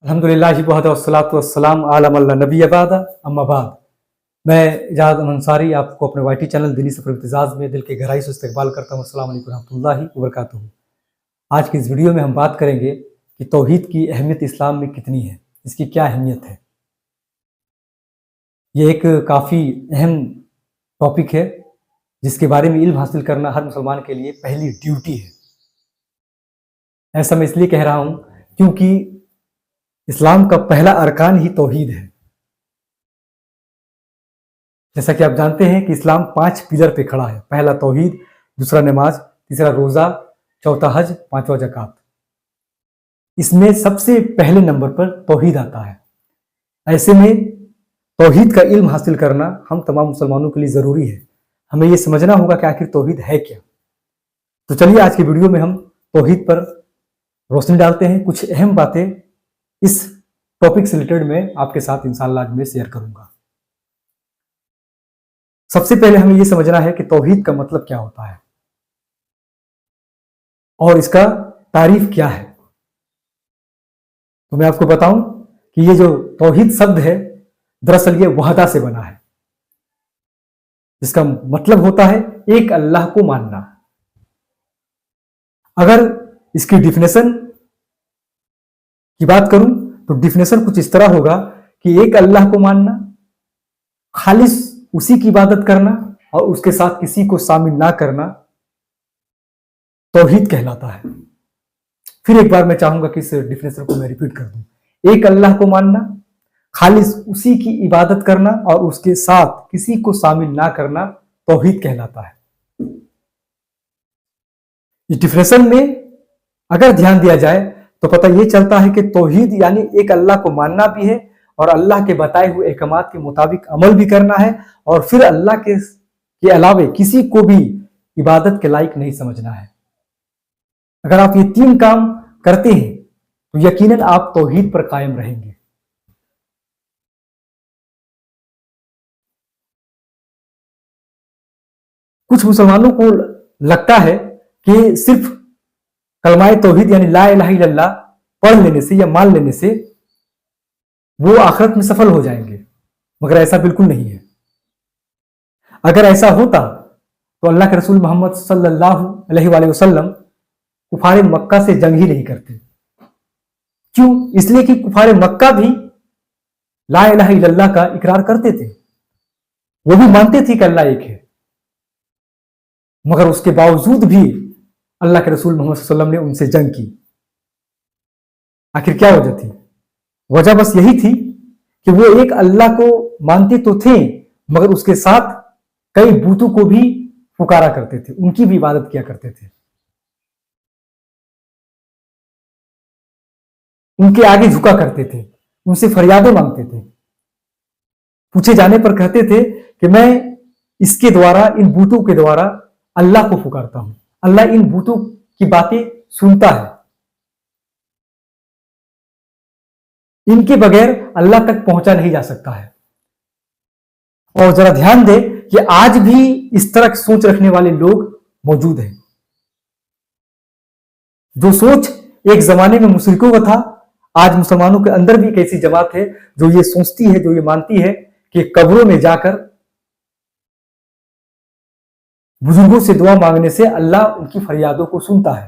अल्हम्दुलिल्लाह जी बहुत वस्सलातु वस्सलाम अला मल्ला नबी बाद अम्मा बाद। मैं इजाज़ अंसारी आपको अपने वाईटी चैनल दिली सफ़र इम्तिज़ाज़ में दिल की गहराई से इस्तकबाल करता हूँ। अस्सलाम वालेकुम रहमतुल्लाहि व बरकातुहू। आज की इस वीडियो में हम बात करेंगे कि तौहीद की अहमियत इस्लाम में कितनी है, इसकी क्या अहमियत है। ये एक काफ़ी अहम टॉपिक है जिसके बारे में इल्म हासिल करना हर मुसलमान के लिए पहली ड्यूटी है। ऐसा मैं इसलिए कह रहा हूँ क्योंकि इस्लाम का पहला अरकान ही तौहीद है। जैसा कि आप जानते हैं कि इस्लाम 5 पिलर पे खड़ा है। पहला तौहीद, दूसरा नमाज, तीसरा रोज़ा, चौथा हज, पांचवा ज़कात। इसमें सबसे पहले नंबर पर तौहीद आता है। ऐसे में तौहीद का इल्म हासिल करना हम तमाम मुसलमानों के लिए ज़रूरी है। हमें ये समझना होगा कि आखिर तौहीद है क्या। तो चलिए आज की वीडियो में हम तौहीद पर रोशनी डालते हैं। कुछ अहम बातें इस टॉपिक से रिलेटेड मैं आपके साथ इंशाअल्लाह आज मैं शेयर करूंगा। सबसे पहले हमें यह समझना है कि तौहीद का मतलब क्या होता है और इसका तारीफ क्या है। तो मैं आपको बताऊं कि ये जो तौहीद शब्द है दरअसल ये वहदा से बना है, जिसका मतलब होता है एक अल्लाह को मानना। अगर इसकी डिफिनेशन की बात करूं तो डिफिनेशन कुछ इस तरह होगा कि एक अल्लाह को मानना, खालिस उसी की इबादत करना और उसके साथ किसी को शामिल ना करना तौहीद कहलाता है। फिर एक बार मैं चाहूंगा कि इस डिफिनेशन को मैं रिपीट कर दूं। एक अल्लाह को मानना, खालिस उसी की इबादत करना और उसके साथ किसी को शामिल ना करना तौहीद कहलाता है। इस डिफिनेशन में अगर ध्यान दिया जाए तो पता यह चलता है कि तौहीद यानी एक अल्लाह को मानना भी है और अल्लाह के बताए हुए अहकामात के मुताबिक अमल भी करना है और फिर अल्लाह के अलावे किसी को भी इबादत के लायक नहीं समझना है। अगर आप ये 3 काम करते हैं तो यकीनन आप तौहीद पर कायम रहेंगे। कुछ मुसलमानों को लगता है कि सिर्फ कलमाए तौहीद यानी ला इलाहा इल्लल्लाह पढ़ लेने से या मान लेने से वो आखिरत में सफल हो जाएंगे, मगर ऐसा बिल्कुल नहीं है। अगर ऐसा होता तो अल्लाह के रसूल मोहम्मद सल्लल्लाहु अलैहि वसल्लम कुफारे मक्का से जंग ही नहीं करते। क्यों? इसलिए कि कुफारे मक्का भी ला इलाहा इल्लल्लाह का इकरार करते थे, वो भी मानते थे कि अल्लाह एक है, मगर उसके बावजूद भी अल्लाह के रसूल मोहम्मद सल्लल्लाहु अलैहि वसल्लम ने उनसे जंग की। आखिर क्या वजह थी? वजह बस यही थी कि वो एक अल्लाह को मानते तो थे मगर उसके साथ कई बूतों को भी पुकारा करते थे, उनकी भी इबादत किया करते थे, उनके आगे झुका करते थे, उनसे फरियादें मांगते थे। पूछे जाने पर कहते थे कि मैं इसके द्वारा, इन बूतों के द्वारा अल्लाह को पुकारता हूं, अल्लाह इन बूतों की बातें सुनता है, इनके बगैर अल्लाह तक पहुंचा नहीं जा सकता है। और जरा ध्यान दें कि आज भी इस तरह की सोच रखने वाले लोग मौजूद हैं। जो सोच एक जमाने में मुशरिकों का था, आज मुसलमानों के अंदर भी एक ऐसी जमात है जो ये सोचती है, जो ये मानती है कि कब्रों में जाकर बुजुर्गों से दुआ मांगने से अल्लाह उनकी फरियादों को सुनता है।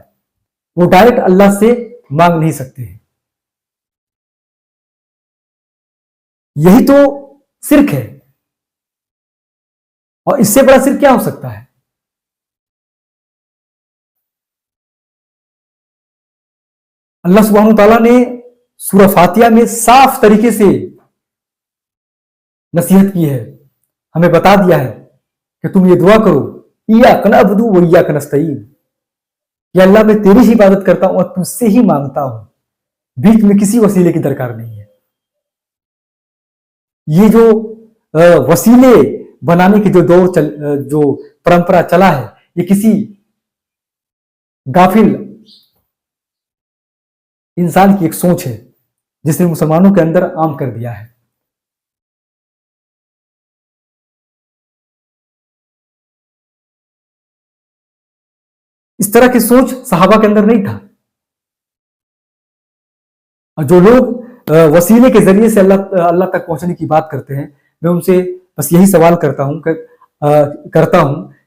वो डायरेक्ट अल्लाह से मांग नहीं सकते हैं। यही तो शिर्क है, और इससे बड़ा शिर्क क्या हो सकता है? अल्लाह सुब्हानहू तआला ने सूरह फातिहा में साफ तरीके से नसीहत की है, हमें बता दिया है कि तुम ये दुआ करो, इय्याका नअबुदु व इय्याका नस्तईन, या अल्लाह मैं तेरी ही इबादत करता हूं और तुझसे ही मांगता हूं, बीच में किसी वसीले की दरकार नहीं है। ये जो वसीले बनाने की जो परंपरा चला है, ये किसी गाफिल इंसान की एक सोच है जिसने मुसलमानों के अंदर आम कर दिया है। इस तरह की सोच सहाबा के अंदर नहीं था। और जो लोग वसीले के जरिए से अल्लाह तक पहुंचने की बात करते हैं, मैं उनसे बस यही सवाल करता हूं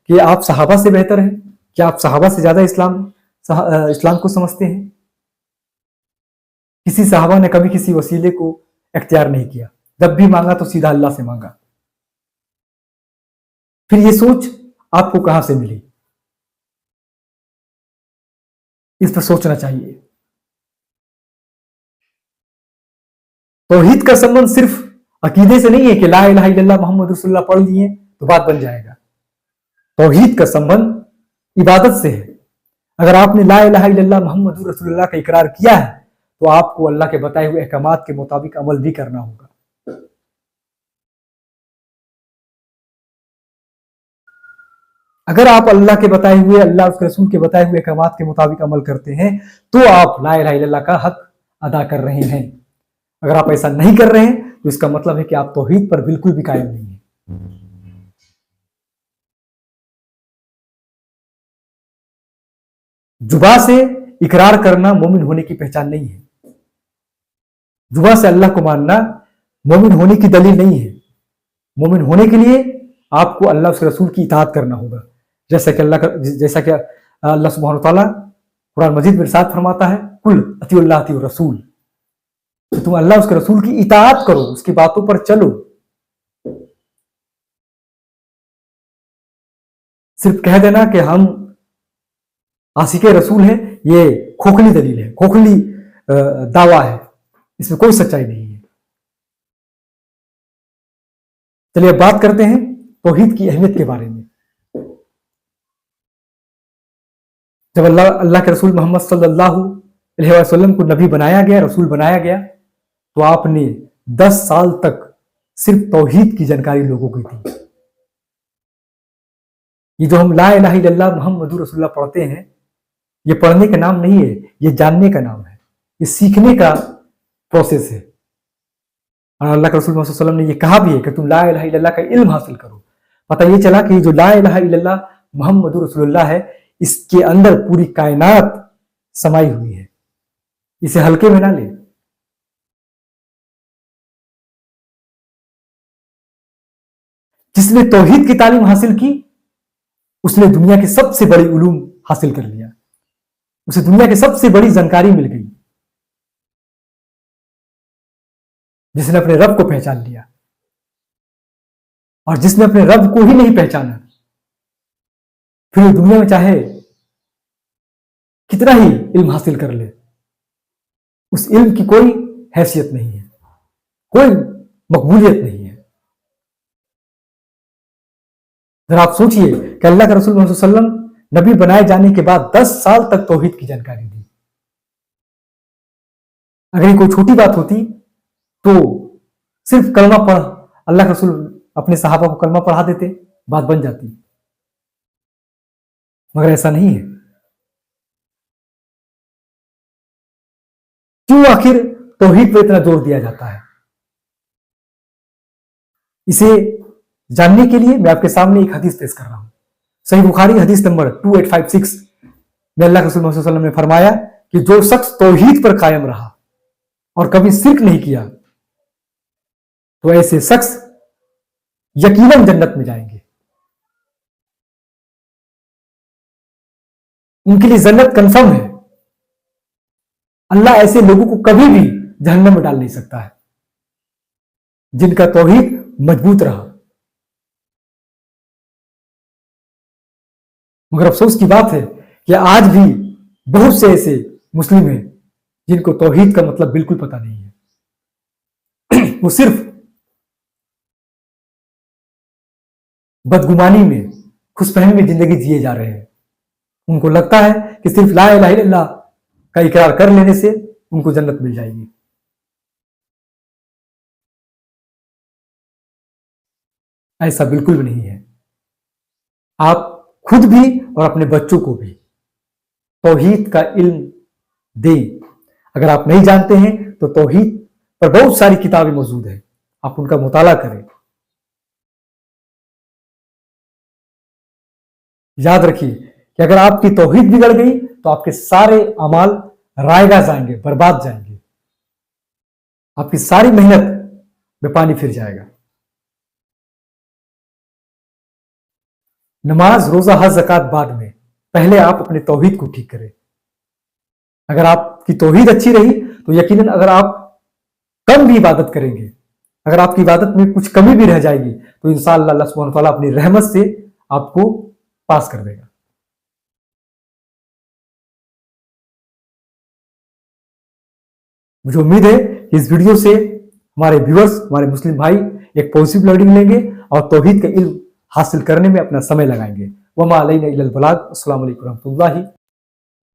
कि आप सहाबा से बेहतर हैं? क्या आप सहाबा से ज्यादा इस्लाम को समझते हैं? किसी सहाबा ने कभी किसी वसीले को इख्तियार नहीं किया, जब भी मांगा तो सीधा अल्लाह से मांगा। फिर ये सोच आपको कहां से मिली? इस पर सोचना चाहिए। तौहीद का संबंध सिर्फ अकीदे से नहीं है कि ला इलाहा इल्लल्लाह मोहम्मद रसूलुल्लाह पढ़ लिए तो बात बन जाएगा। तौहीद का संबंध इबादत से है। अगर आपने ला इलाहा इल्लल्लाह मोहम्मद रसूलुल्लाह का इकरार किया है तो आपको अल्लाह के बताए हुए अहकामात के मुताबिक अमल भी करना होगा। अगर आप अल्लाह के बताए हुए, अल्लाह उसके रसूल के बताए हुए अहकामात के मुताबिक अमल करते हैं तो आप ला इलाहा इल्लल्लाह का हक अदा कर रहे हैं। अगर आप ऐसा नहीं कर रहे हैं तो इसका मतलब है कि आप तौहीद पर बिल्कुल भी कायम नहीं है। जुबा से इकरार करना मोमिन होने की पहचान नहीं है। जुबा से अल्लाह को मानना मोमिन होने की दलील नहीं है। मोमिन होने के लिए आपको अल्लाह उसके रसूल की इताअत करना होगा, जैसा कि अल्लाह सुब्हानहू तआला कुरान मजीद में इरशाद फरमाता है, कुल अतिउल्लाह अतिउर रसूल। तो तुम अल्लाह उसके रसूल की इताअत करो, उसकी बातों पर चलो। सिर्फ कह देना कि हम आशिके रसूल हैं, ये खोखली दलील है, खोखली दावा है, इसमें कोई सच्चाई नहीं है। चलिए अब बात करते हैं तौहीद की अहमियत के बारे में। जब अल्लाह के रसूल मोहम्मद सल्लल्लाहु अलैहि वसल्लम को नबी बनाया गया, रसूल बनाया गया, तो आपने 10 साल तक सिर्फ तौहीद की जानकारी लोगों को दी। ये जो हम ला इलाहा इल्लल्लाह मुहम्मदुर रसूलुल्लाह पढ़ते हैं, ये पढ़ने का नाम नहीं है, ये जानने का नाम है, ये सीखने का प्रोसेस है। और अल्लाह के रसूल मोहम्मद सल्लल्लाहु अलैहि वसल्लम ने ये कहा भी है कि तुम ला इलाहा इल्लल्लाह का इल्म हासिल करो। पता ये चला कि जो ला इलाहा इल्लल्लाह मुहम्मदुर रसूलुल्लाह है, इसके अंदर पूरी कायनात समाई हुई है, इसे हल्के में ना ले। जिसने तौहीद की तालीम हासिल की उसने दुनिया की सबसे बड़ी उलूम हासिल कर लिया, उसे दुनिया की सबसे बड़ी जानकारी मिल गई। जिसने अपने रब को पहचान लिया, और जिसने अपने रब को ही नहीं पहचाना, फिर दुनिया में चाहे कितना ही इल्म हासिल कर ले, उस इल्म की कोई हैसियत नहीं है, कोई मकबूलियत नहीं है। जरा आप सोचिए कि अल्लाह के रसूल मोहम्मद सल्लल्लाहु अलैहि वसल्लम नबी बनाए जाने के बाद 10 साल तक तौहीद की जानकारी दी। अगर ये कोई छोटी बात होती तो सिर्फ कलमा पढ़, अल्लाह के रसूल अपने सहाबा को कलमा पढ़ा देते, बात बन जाती। मगर ऐसा नहीं है। क्यों आखिर तौहीद पर इतना जोर दिया जाता है? इसे जानने के लिए मैं आपके सामने एक हदीस पेश कर रहा हूं। सही बुखारी हदीस नंबर 2856 में अल्लाह के रसूल मोहम्मद सल्लल्लाहु अलैहि वसल्लम ने फरमाया कि जो शख्स तौहीद पर कायम रहा और कभी शिर्क नहीं किया तो ऐसे शख्स यकीनन जन्नत में जाएंगे। उनके लिए जन्नत कंफर्म है। अल्लाह ऐसे लोगों को कभी भी जहन्नम में डाल नहीं सकता है जिनका तौहीद मजबूत रहा। मगर अफसोस की बात है कि आज भी बहुत से ऐसे मुस्लिम हैं जिनको तौहीद का मतलब बिल्कुल पता नहीं है। वो सिर्फ बदगुमानी में, खुशफहमी में जिंदगी जिए जा रहे हैं। उनको लगता है कि सिर्फ ला इलाहा इल्लल्लाह का इकरार कर लेने से उनको जन्नत मिल जाएगी। ऐसा बिल्कुल भी नहीं है। आप खुद भी और अपने बच्चों को भी तौहीद का इल्म दें। अगर आप नहीं जानते हैं तो तौहीद पर बहुत सारी किताबें मौजूद हैं, आप उनका मुताला करें। याद रखिए कि अगर आपकी तौहीद बिगड़ गई तो आपके सारे अमाल रायगा जाएंगे, बर्बाद जाएंगे। आपकी सारी मेहनत में पानी फिर जाएगा। नमाज, रोजा, हज, ज़कात बाद में, पहले आप अपने तौहीद को ठीक करें। अगर आपकी तौहीद अच्छी रही तो यकीनन अगर आप कम भी इबादत करेंगे, अगर आपकी इबादत में कुछ कमी भी रह जाएगी तो इंशाअल्लाह अल्लाह सुब्हानहू व तआला अपनी रहमत से आपको पास कर देगा। मुझे उम्मीद है कि इस वीडियो से हमारे व्यूअर्स, हमारे मुस्लिम भाई एक पॉजिटिव लर्निंग लेंगे और तौहीद का इल्म हासिल करने में अपना समय लगाएंगे। वमा अलैना इल्लल बलाग। अस्सलामु अलैकुम रहमतुल्लाहि